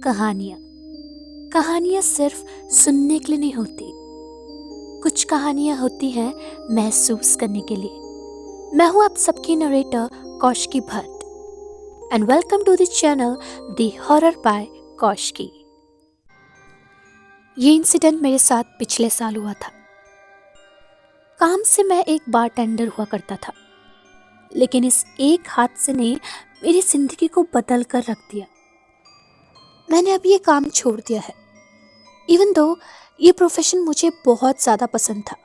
कहानियाँ कहानियाँ सिर्फ सुनने के लिए नहीं होती। कुछ कहानियाँ होती हैं महसूस करने के लिए। मैं हूँ आप सबकी narrator Kaushiki Bhatt and welcome to the channel the horror by Kaushiki. ये इंसिडेंट मेरे साथ पिछले साल हुआ था। काम से मैं एक बारटेंडर हुआ करता था, लेकिन इस एक हादसे ने मेरी जिंदगी को बदल कर रख दिया। मैंने अब ये काम छोड़ दिया है, इवन दो ये प्रोफेशन मुझे बहुत ज़्यादा पसंद था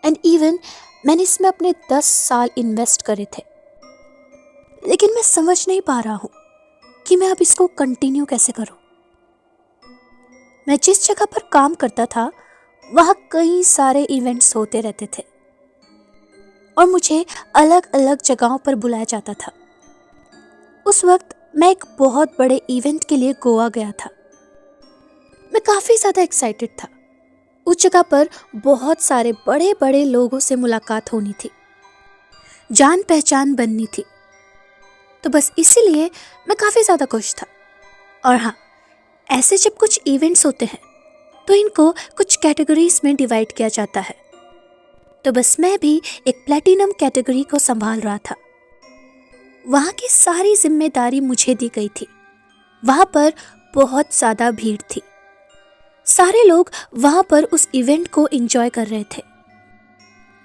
एंड इवन मैंने इसमें अपने 10 साल इन्वेस्ट करे थे। लेकिन मैं समझ नहीं पा रहा हूँ कि मैं अब इसको कंटिन्यू कैसे करूँ। मैं जिस जगह पर काम करता था वहाँ कई सारे इवेंट्स होते रहते थे और मुझे अलग अलग जगहों पर बुलाया जाता था। उस वक्त मैं एक बहुत बड़े इवेंट के लिए गोवा गया था। मैं काफ़ी ज़्यादा एक्साइटेड था। उस जगह पर बहुत सारे बड़े बड़े लोगों से मुलाकात होनी थी, जान पहचान बननी थी, तो बस इसीलिए मैं काफ़ी ज़्यादा खुश था। और हाँ, ऐसे जब कुछ इवेंट्स होते हैं तो इनको कुछ कैटेगरीज में डिवाइड किया जाता है। तो बस मैं भी एक प्लैटिनम कैटेगरी को संभाल रहा था। वहाँ की सारी जिम्मेदारी मुझे दी गई थी। वहाँ पर बहुत ज़्यादा भीड़ थी। सारे लोग वहाँ पर उस इवेंट को एंजॉय कर रहे थे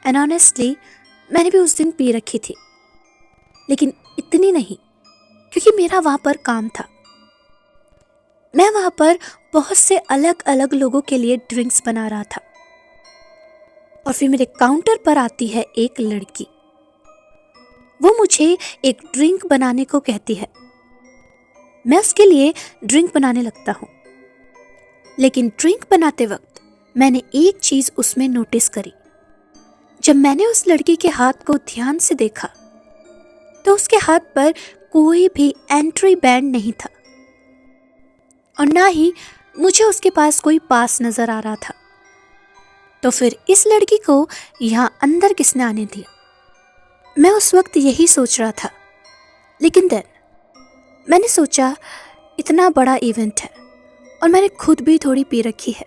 एंड ऑनेस्टली मैंने भी उस दिन पी रखी थी, लेकिन इतनी नहीं क्योंकि मेरा वहाँ पर काम था। मैं वहाँ पर बहुत से अलग अलग लोगों के लिए ड्रिंक्स बना रहा था और फिर मेरे काउंटर पर आती है एक लड़की। वो मुझे एक ड्रिंक बनाने को कहती है। मैं उसके लिए ड्रिंक बनाने लगता हूँ, लेकिन ड्रिंक बनाते वक्त मैंने एक चीज़ उसमें नोटिस करी। जब मैंने उस लड़की के हाथ को ध्यान से देखा तो उसके हाथ पर कोई भी एंट्री बैंड नहीं था और ना ही मुझे उसके पास कोई पास नजर आ रहा था। तो फिर इस लड़की को यहाँ अंदर किसने आने दिया? मैं उस वक्त यही सोच रहा था, लेकिन देन मैंने सोचा इतना बड़ा इवेंट है और मैंने खुद भी थोड़ी पी रखी है,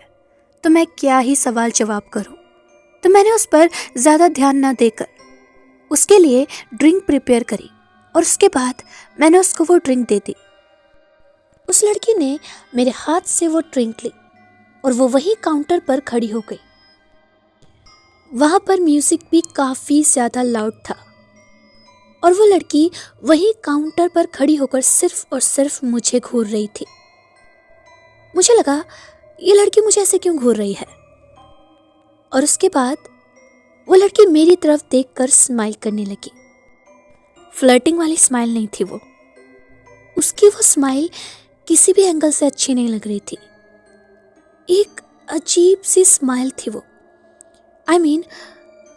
तो मैं क्या ही सवाल जवाब करूं। तो मैंने उस पर ज़्यादा ध्यान ना देकर उसके लिए ड्रिंक प्रिपेयर करी और उसके बाद मैंने उसको वो ड्रिंक दे दी। उस लड़की ने मेरे हाथ से वो ड्रिंक ली और वो वहीं काउंटर पर खड़ी हो गई। वहाँ पर म्यूज़िक भी काफ़ी ज़्यादा लाउड था और वो लड़की वहीं काउंटर पर खड़ी होकर सिर्फ और सिर्फ मुझे घूर रही थी। मुझे लगा ये लड़की मुझे ऐसे क्यों घूर रही है, और उसके बाद वो लड़की मेरी तरफ देखकर स्माइल करने लगी। फ्लर्टिंग वाली स्माइल नहीं थी वो। उसकी वो स्माइल किसी भी एंगल से अच्छी नहीं लग रही थी। एक अजीब सी स्माइल थी वो। I mean,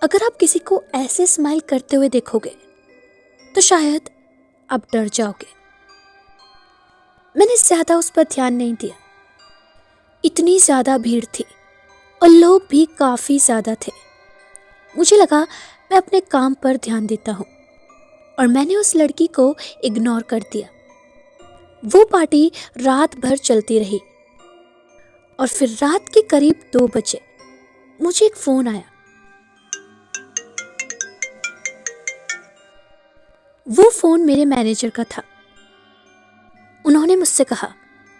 अगर आप किसी को ऐसे स्माइल करते हुए देखोगे तो शायद आप डर जाओगे। मैंने ज़्यादा उस पर ध्यान नहीं दिया। इतनी ज़्यादा भीड़ थी और लोग भी काफ़ी ज़्यादा थे। मुझे लगा मैं अपने काम पर ध्यान देता हूँ और मैंने उस लड़की को इग्नोर कर दिया। वो पार्टी रात भर चलती रही और फिर रात के करीब 2 बजे मुझे एक फ़ोन आया। वो फ़ोन मेरे मैनेजर का था। उन्होंने मुझसे कहा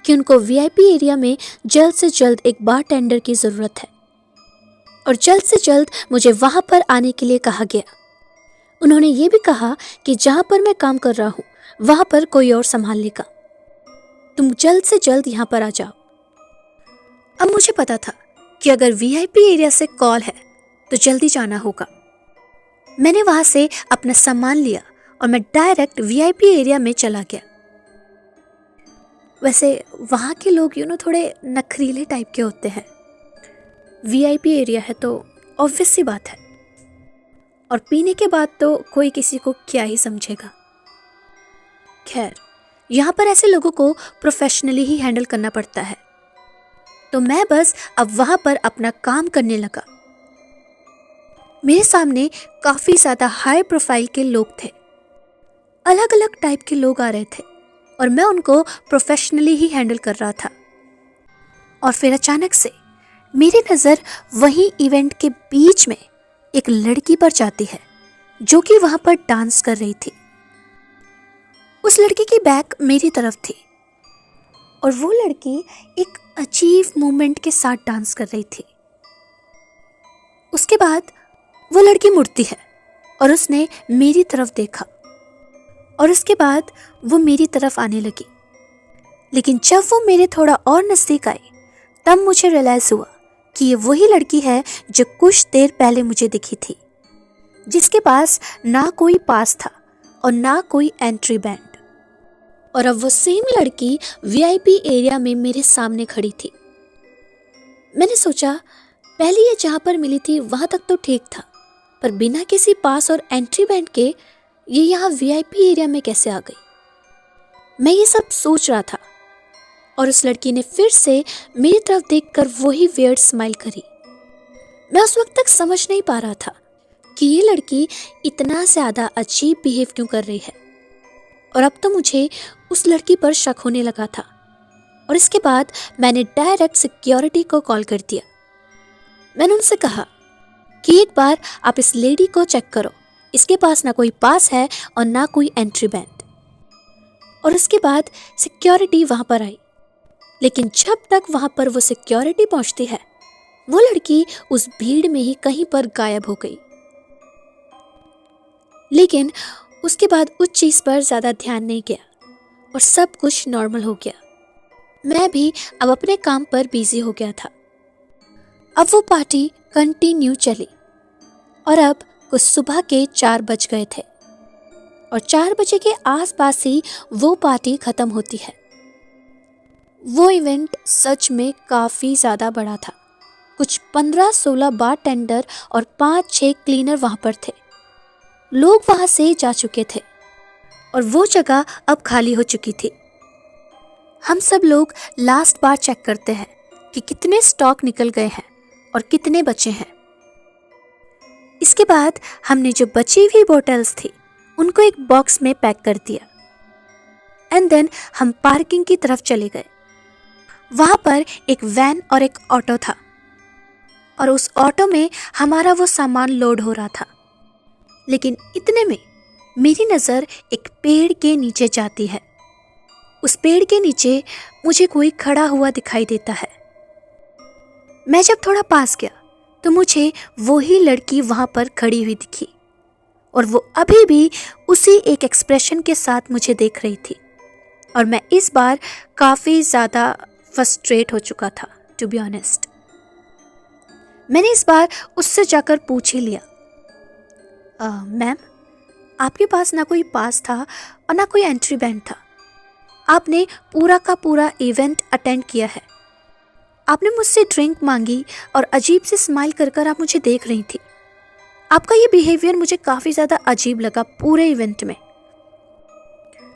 कि उनको वीआईपी एरिया में जल्द से जल्द एक बारटेंडर की ज़रूरत है और जल्द से जल्द मुझे वहाँ पर आने के लिए कहा गया। उन्होंने ये भी कहा कि जहाँ पर मैं काम कर रहा हूँ वहाँ पर कोई और संभाल लेगा, तुम जल्द से जल्द यहाँ पर आ जाओ। अब मुझे पता था कि अगर वीआईपी एरिया से कॉल है तो जल्दी जाना होगा। मैंने वहाँ से अपना सामान लिया और मैं डायरेक्ट वीआईपी एरिया में चला गया। वैसे वहाँ के लोग थोड़े नखरीले टाइप के होते हैं। वीआईपी एरिया है तो ऑब्वियस सी बात है, और पीने के बाद तो कोई किसी को क्या ही समझेगा। खैर, यहाँ पर ऐसे लोगों को प्रोफेशनली ही हैंडल करना पड़ता है, तो मैं बस अब वहाँ पर अपना काम करने लगा। मेरे सामने काफ़ी ज़्यादा हाई प्रोफाइल के लोग थे। अलग अलग टाइप के लोग आ रहे थे और मैं उनको प्रोफेशनली ही हैंडल कर रहा था। और फिर अचानक से मेरी नज़र वहीं इवेंट के बीच में एक लड़की पर जाती है जो कि वहां पर डांस कर रही थी। उस लड़की की बैक मेरी तरफ थी और वो लड़की एक अजीब मूवमेंट के साथ डांस कर रही थी। उसके बाद वो लड़की मुड़ती है और उसने मेरी तरफ देखा और उसके बाद वो मेरी तरफ आने लगी। लेकिन जब वो मेरे थोड़ा और नज़दीक आई तब मुझे रियलाइज़ हुआ कि ये वही लड़की है जो कुछ देर पहले मुझे दिखी थी, जिसके पास ना कोई पास था और ना कोई एंट्री बैंड। और अब वो सेम लड़की वीआईपी एरिया में मेरे सामने खड़ी थी। मैंने सोचा पहले ये जहाँ पर मिली थी वहाँ तक तो ठीक था, पर बिना किसी पास और एंट्री बैंड के ये यहाँ वीआईपी एरिया में कैसे आ गई। मैं ये सब सोच रहा था और उस लड़की ने फिर से मेरी तरफ देखकर वही वियर्ड स्माइल करी। मैं उस वक्त तक समझ नहीं पा रहा था कि ये लड़की इतना ज़्यादा अजीब बिहेव क्यों कर रही है, और अब तो मुझे उस लड़की पर शक होने लगा था। और इसके बाद मैंने डायरेक्ट सिक्योरिटी को कॉल कर दिया। मैंने उनसे कहा कि एक बार आप इस लेडी को चेक करो, इसके पास ना कोई पास है और ना कोई एंट्री बैंड। और उसके बाद सिक्योरिटी वहाँ पर आई, लेकिन जब तक वहाँ पर वो सिक्योरिटी पहुँचती है वो लड़की उस भीड़ में ही कहीं पर गायब हो गई। लेकिन उसके बाद उस चीज़ पर ज़्यादा ध्यान नहीं गया और सब कुछ नॉर्मल हो गया। मैं भी अब अपने काम पर बिजी हो गया था। अब वो पार्टी कंटिन्यू चली और अब कुछ सुबह के 4 बज गए थे और 4 बजे के आसपास ही वो पार्टी ख़त्म होती है। वो इवेंट सच में काफ़ी ज़्यादा बड़ा था। कुछ 15-16 बार टेंडर और 5-6 क्लीनर वहाँ पर थे। लोग वहाँ से जा चुके थे और वो जगह अब खाली हो चुकी थी। हम सब लोग लास्ट बार चेक करते हैं कि कितने स्टॉक निकल गए हैं और कितने बचे हैं। इसके बाद हमने जो बची हुई बोतल्स थी उनको एक बॉक्स में पैक कर दिया एंड देन हम पार्किंग की तरफ चले गए। वहाँ पर एक वैन और एक ऑटो था और उस ऑटो में हमारा वो सामान लोड हो रहा था। लेकिन इतने में मेरी नज़र एक पेड़ के नीचे जाती है। उस पेड़ के नीचे मुझे कोई खड़ा हुआ दिखाई देता है। मैं जब थोड़ा पास गया तो मुझे वही लड़की वहाँ पर खड़ी हुई दिखी और वो अभी भी उसी एक एक्सप्रेशन के साथ मुझे देख रही थी। और मैं इस बार काफ़ी ज़्यादा फ्रस्ट्रेट हो चुका था, टू बी ऑनेस्ट। मैंने इस बार उससे जाकर पूछ ही लिया, मैम आपके पास ना कोई पास था और ना कोई एंट्री बैंड था। आपने पूरा का पूरा इवेंट अटेंड किया है। आपने मुझसे ड्रिंक मांगी और अजीब से स्माइल कर कर आप मुझे देख रही थी। आपका ये बिहेवियर मुझे काफ़ी ज़्यादा अजीब लगा पूरे इवेंट में।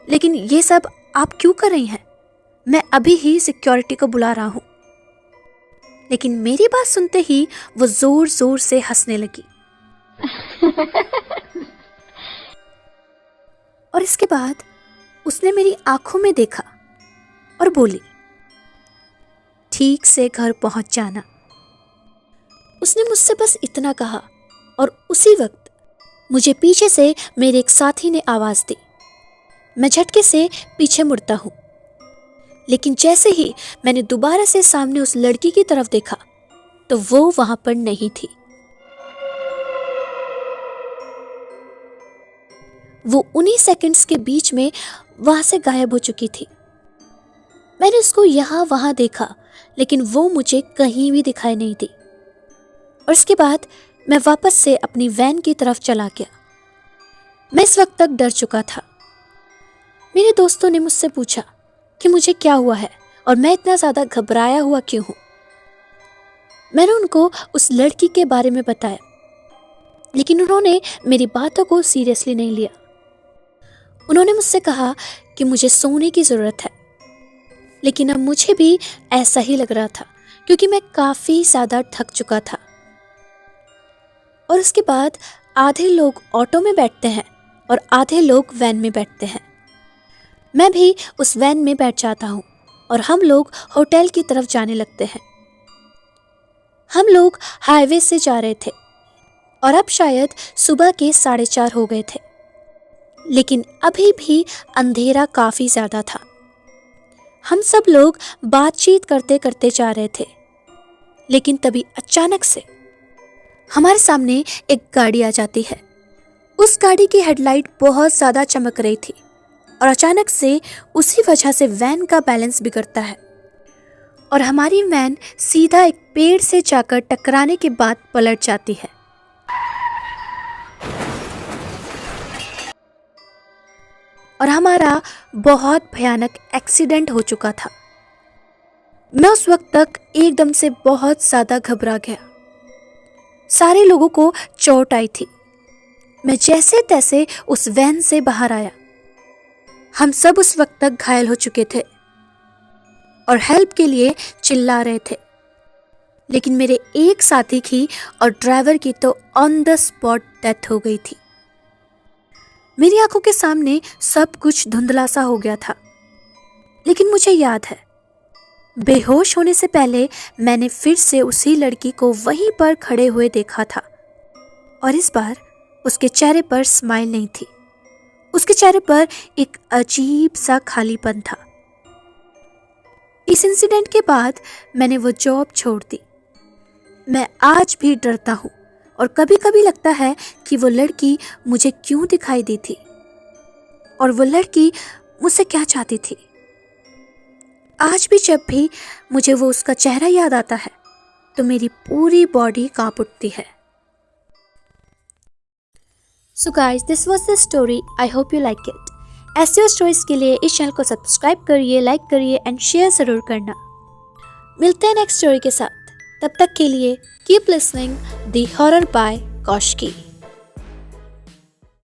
लेकिन ये सब आप क्यों कर रही हैं? मैं अभी ही सिक्योरिटी को बुला रहा हूँ। लेकिन मेरी बात सुनते ही वो ज़ोर ज़ोर से हंसने लगी। और इसके बाद उसने मेरी आंखों में देखा और बोली, ठीक से घर पहुंच जाना। उसने मुझसे बस इतना कहा और उसी वक्त मुझे पीछे से मेरे एक साथी ने आवाज़ दी। मैं झटके से पीछे मुड़ता हूँ, लेकिन जैसे ही मैंने दोबारा से सामने उस लड़की की तरफ देखा तो वो वहां पर नहीं थी। वो उन्हीं सेकंड्स के बीच में वहां से गायब हो चुकी थी। मैंने उसको यहाँ वहां देखा, लेकिन वो मुझे कहीं भी दिखाई नहीं दी। और इसके बाद मैं वापस से अपनी वैन की तरफ चला गया। मैं इस वक्त तक डर चुका था। मेरे दोस्तों ने मुझसे पूछा कि मुझे क्या हुआ है और मैं इतना ज़्यादा घबराया हुआ क्यों हूँ। मैंने उनको उस लड़की के बारे में बताया, लेकिन उन्होंने मेरी बातों को सीरियसली नहीं लिया। उन्होंने मुझसे कहा कि मुझे सोने की ज़रूरत है, लेकिन अब मुझे भी ऐसा ही लग रहा था क्योंकि मैं काफ़ी ज़्यादा थक चुका था। और उसके बाद आधे लोग ऑटो में बैठते हैं और आधे लोग वैन में बैठते हैं। मैं भी उस वैन में बैठ जाता हूँ और हम लोग होटल की तरफ जाने लगते हैं। हम लोग हाईवे से जा रहे थे और अब शायद सुबह के 4:30 हो गए थे, लेकिन अभी भी अंधेरा काफ़ी ज़्यादा था। हम सब लोग बातचीत करते करते जा रहे थे, लेकिन तभी अचानक से हमारे सामने एक गाड़ी आ जाती है। उस गाड़ी की हेडलाइट बहुत ज़्यादा चमक रही थी और अचानक से उसी वजह से वैन का बैलेंस बिगड़ता है और हमारी वैन सीधा एक पेड़ से जाकर टकराने के बाद पलट जाती है। और हमारा बहुत भयानक एक्सीडेंट हो चुका था। मैं उस वक्त तक एकदम से बहुत ज़्यादा घबरा गया। सारे लोगों को चोट आई थी। मैं जैसे तैसे उस वैन से बाहर आया। हम सब उस वक्त तक घायल हो चुके थे और हेल्प के लिए चिल्ला रहे थे, लेकिन मेरे एक साथी की और ड्राइवर की तो ऑन द स्पॉट डेथ हो गई थी। मेरी आंखों के सामने सब कुछ धुंधला सा हो गया था, लेकिन मुझे याद है बेहोश होने से पहले मैंने फिर से उसी लड़की को वहीं पर खड़े हुए देखा था और इस बार उसके चेहरे पर स्माइल नहीं थी। उसके चेहरे पर एक अजीब सा खालीपन था। इस इंसिडेंट के बाद मैंने वो जॉब छोड़ दी। मैं आज भी डरता हूँ और कभी कभी लगता है कि वो लड़की मुझे क्यों दिखाई दी थी और वो लड़की मुझसे क्या चाहती थी। आज भी जब भी मुझे वो उसका चेहरा याद आता है तो मेरी पूरी बॉडी कांप उठती है। So guys, this was the story. I hope you like it. ऐसे और स्टोरीज के लिए इस चैनल को सब्सक्राइब करिए, लाइक करिए एंड शेयर ज़रूर करना। मिलते हैं नेक्स्ट स्टोरी के साथ। तब तक के लिए keep listening the horror by Kaushiki.